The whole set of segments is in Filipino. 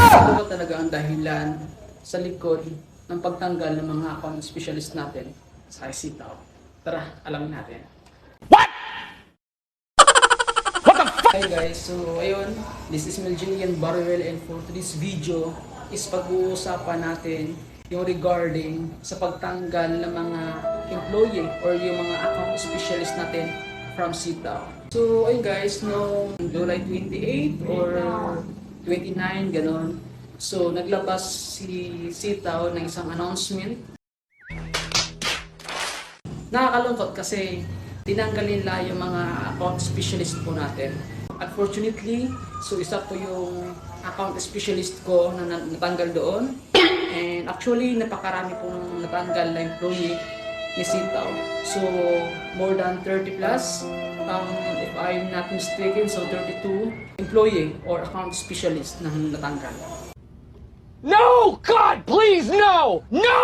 Ano ba talaga ang dahilan sa likod ng pagtanggal ng mga account specialist natin sa ICTAO? Tara, alamin natin. Hi guys, so ayun, this is Meljinian Barrel and for today's video is pag-uusapan natin yung regarding sa pagtanggal ng mga employee or yung mga account specialist natin from CTAO. So ayun guys, no July 28 or 29, ganon. So naglabas si CTAO ng isang announcement. Nakakalungkot kasi tinanggal nila yung mga account specialist po natin. Unfortunately, so isa po yung account specialist ko na natanggal doon. And actually, napakarami pong natanggal na employee ni CTAO. So, more than 30 plus. If I'm not mistaken, so 32 employee or account specialist na natanggal. No! God, please, no! No!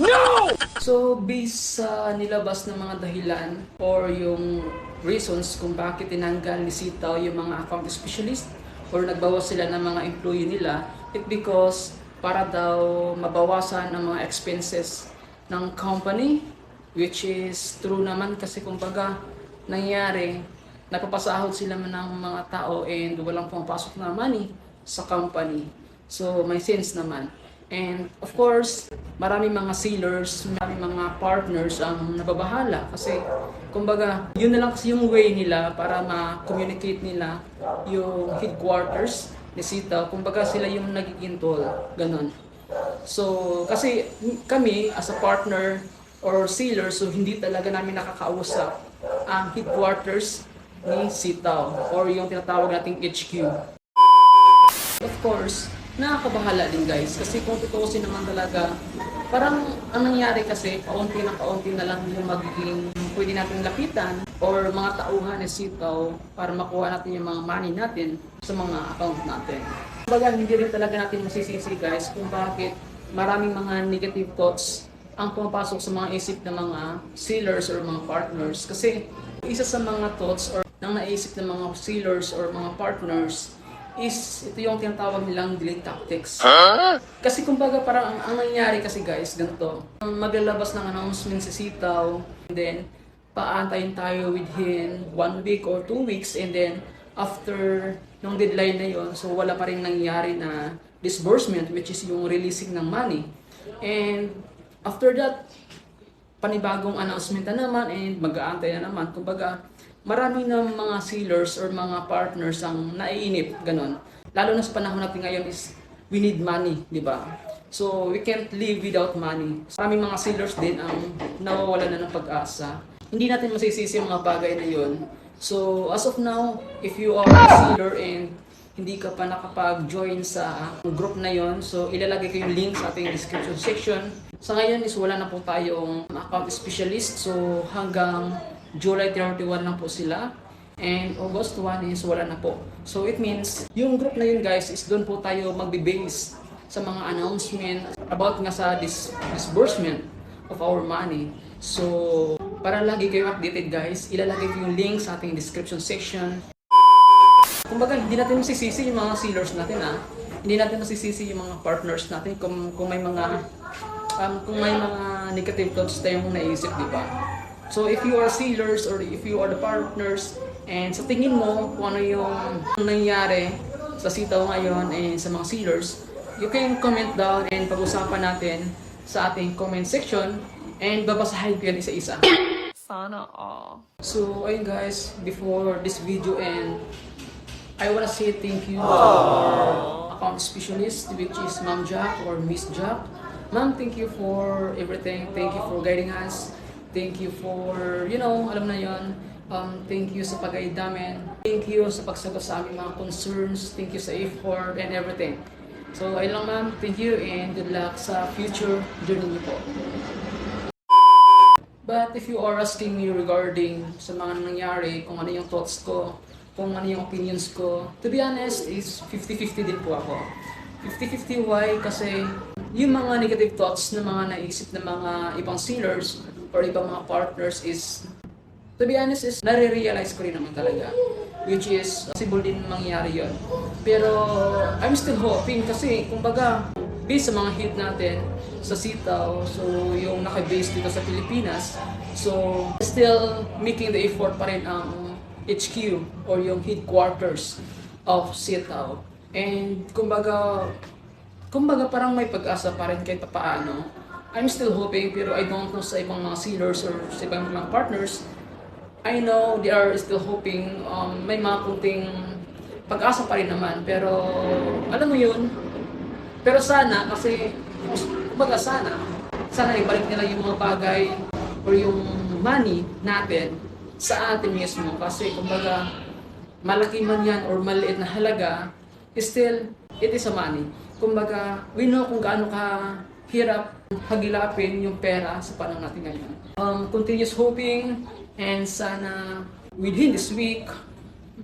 No! So, based sa nilabas ng mga dahilan or yung reasons kung bakit tinanggal ni CTAO yung mga account specialist or nagbawas sila ng mga employee nila, it because para daw mabawasan ang mga expenses ng company, which is true naman kasi kumbaga nangyari, napapasahod sila ng mga tao and walang pumapasok na money sa company. So, may sense naman. And of course, maraming mga sellers, maraming mga partners ang nababahala kasi kumbaga, yun na lang kasi yung way nila para ma-communicate nila yung headquarters ni CTAO. Kumbaga sila yung nagiging toll, ganun. So, kasi kami as a partner or seller, so hindi talaga namin nakakausap ang headquarters ni CTAO or yung tinatawag nating HQ. Of course, nakakabahala din guys kasi kung tutuusin naman talaga parang ang nangyari kasi paunti na lang yung magiging pwede natin lapitan or mga tauhan ni CTAO para makuha natin yung mga money natin sa mga account natin. Kumbaga hindi rin talaga natin masisisi guys kung bakit maraming mga negative thoughts ang pumapasok sa mga isip ng mga sellers or mga partners kasi isa sa mga thoughts or nang naisip ng mga sellers or mga partners is ito yung tinatawag nilang delay tactics. Kasi kumbaga parang ang nangyari kasi guys, ganito. Maglalabas ng announcement si CTAO and then paantayin tayo within 1 week or 2 weeks and then after yung deadline na yon, so wala pa rin nangyari na disbursement which is yung releasing ng money. And after that, panibagong announcement na naman and mag-aantay na naman. Kumbaga, marami ng mga sellers or mga partners ang naiinip, ganon. Lalo na sa panahon natin ngayon is we need money, di ba? So, we can't live without money. Maraming mga sellers din ang nawawala na ng pag-asa. Hindi natin masisisi yung mga bagay na yun. So, as of now, if you are a seller and hindi ka pa nakapag-join sa group na yon, so ilalagay ko yung link sa ating description section. Sa ngayon is wala na po tayong account specialist, so hanggang July 31 lang po sila. And August 1 is wala na po. So it means, yung group na yun guys is doon po tayo magbe-base sa mga announcement about nga sa disbursement of our money. So, para lagi kayo updated guys, ilalagay ko yung link sa ating description section. Kumbaga, hindi natin masisisi yung mga sellers natin Hindi natin masisisi yung mga partners natin kung may mga negative thoughts tayong naisip, di ba? So if you are sellers or if you are the partners and sa tingin mo kung ano yung nangyari sa CTAO ngayon and sa mga sellers, you can comment down and pag-usapan natin sa ating comment section and babasahin ko yan isa-isa. Sana all. So ayun guys, before this video and I wanna say thank you to our account specialist which is Ma'am Jack or Miss Jack. Ma'am, thank you for everything. Thank you for guiding us. Thank you for, alam na yon. Thank you sa pag-guide namin. Thank you sa pagsagot sa aming mga concerns. Thank you sa effort and everything. So, ayun lang ma'am. Thank you and good luck sa future journey niyo po. But if you are asking me regarding sa mga nangyari, kung ano yung thoughts ko, kung ano yung opinions ko, to be honest, is 50-50 din po ako. 50-50 why? Kasi yung mga negative thoughts na mga naisip ng mga ibang sellers or ibang mga partners is, to be honest, is nare-realize ko rin naman talaga. Which is, possible din mangyari yon. Pero I'm still hoping kasi kumbaga based sa mga hit natin sa sitaw, so yung naka-base dito sa Pilipinas, so still making the effort pa rin ang HQ or yung headquarters of sitaw. And kumbaga parang may pag-asa pa rin kahit paano. I'm still hoping, pero I don't know sa ibang mga sellers or sa ibang mga partners. I know they are still hoping, may mga kunting pag-asa pa rin naman, pero alam mo yun, pero sana kasi, kumbaga sana ibalik nila yung mga bagay or yung money natin sa atin mismo, kasi kumbaga malaki man yan or maliit na halaga, still it is a money. Kumbaga we know kung gaano ka hirap hagilapin yung pera sa panahon natin ngayon. Continuous hoping, and sana within this week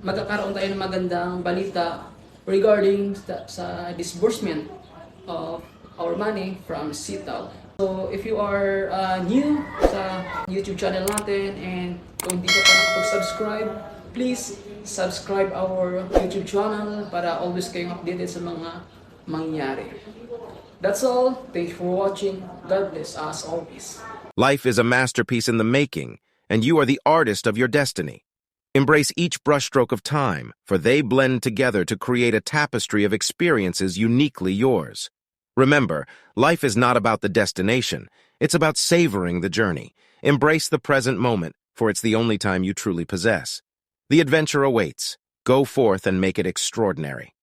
magkakaroon tayo ng magandang balita regarding sa disbursement of our money from Sitaw. So if you are new sa YouTube channel natin and kung hindi ka pa nakapag-subscribe, please subscribe our YouTube channel para always kayong updated sa mga mangyayari. That's all. Thank you for watching. God bless us always. Life is a masterpiece in the making, and you are the artist of your destiny. Embrace each brushstroke of time, for they blend together to create a tapestry of experiences uniquely yours. Remember, life is not about the destination. It's about savoring the journey. Embrace the present moment, for it's the only time you truly possess. The adventure awaits. Go forth and make it extraordinary.